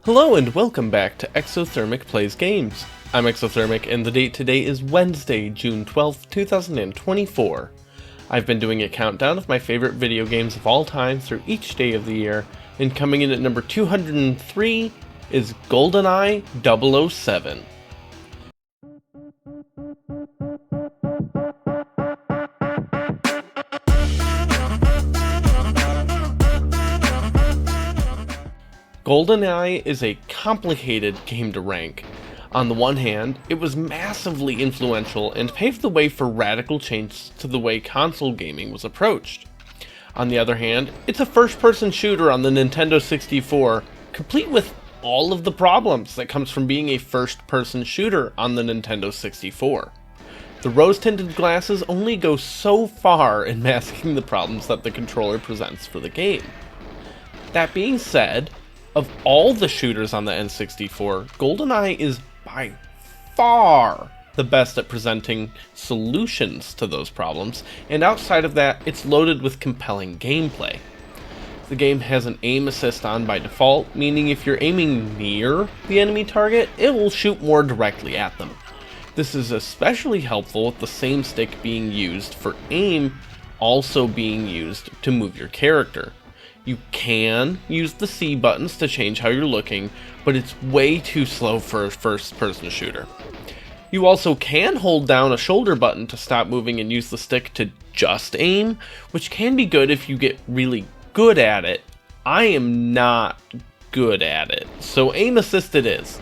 Hello and welcome back to Exothermic Plays Games. I'm Exothermic and the date today is Wednesday, June 12th, 2024. I've been doing a countdown of my favorite video games of all time through each day of the year, and coming in at number 203 is GoldenEye 007. GoldenEye is a complicated game to rank. On the one hand, it was massively influential and paved the way for radical change to the way console gaming was approached. On the other hand, it's a first-person shooter on the Nintendo 64, complete with all of the problems that comes from being a first-person shooter on the Nintendo 64. The rose-tinted glasses only go so far in masking the problems that the controller presents for the game. That being said, of all the shooters on the N64, GoldenEye is by far the best at presenting solutions to those problems, and outside of that, it's loaded with compelling gameplay. The game has an aim assist on by default, meaning if you're aiming near the enemy target, it will shoot more directly at them. This is especially helpful with the same stick being used for aim also being used to move your character. You can use the C buttons to change how you're looking, but it's way too slow for a first-person shooter. You also can hold down a shoulder button to stop moving and use the stick to just aim, which can be good if you get really good at it. I am not good at it, so aim assist it is.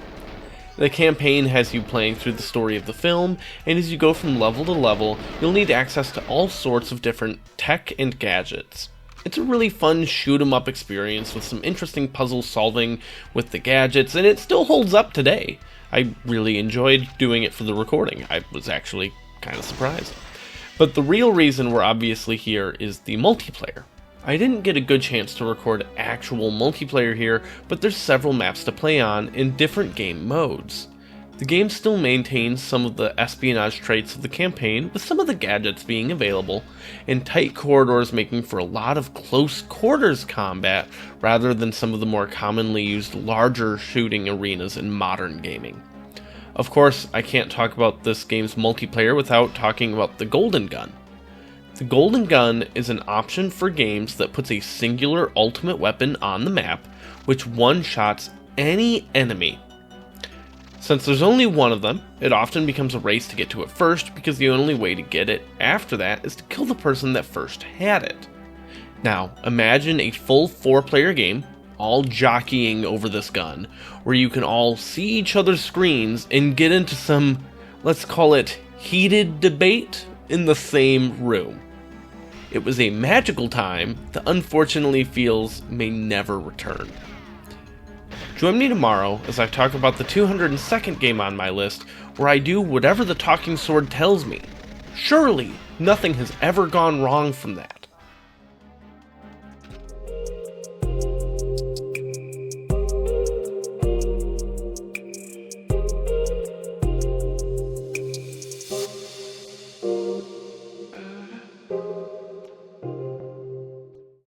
The campaign has you playing through the story of the film, and as you go from level to level, you'll need access to all sorts of different tech and gadgets. It's a really fun shoot-'em-up experience with some interesting puzzle solving with the gadgets, and it still holds up today. I really enjoyed doing it for the recording. I was actually kind of surprised. But the real reason we're obviously here is the multiplayer. I didn't get a good chance to record actual multiplayer here, but there's several maps to play on in different game modes. The game still maintains some of the espionage traits of the campaign, with some of the gadgets being available, and tight corridors making for a lot of close quarters combat rather than some of the more commonly used larger shooting arenas in modern gaming. Of course, I can't talk about this game's multiplayer without talking about the Golden Gun. The Golden Gun is an option for games that puts a singular ultimate weapon on the map, which one-shots any enemy. Since there's only one of them, it often becomes a race to get to it first, because the only way to get it after that is to kill the person that first had it. Now, imagine a full 4-player game, all jockeying over this gun, where you can all see each other's screens and get into some, let's call it, heated debate in the same room. It was a magical time that unfortunately feels may never return. Join me tomorrow as I talk about the 202nd game on my list, where I do whatever the talking sword tells me. Surely, nothing has ever gone wrong from that.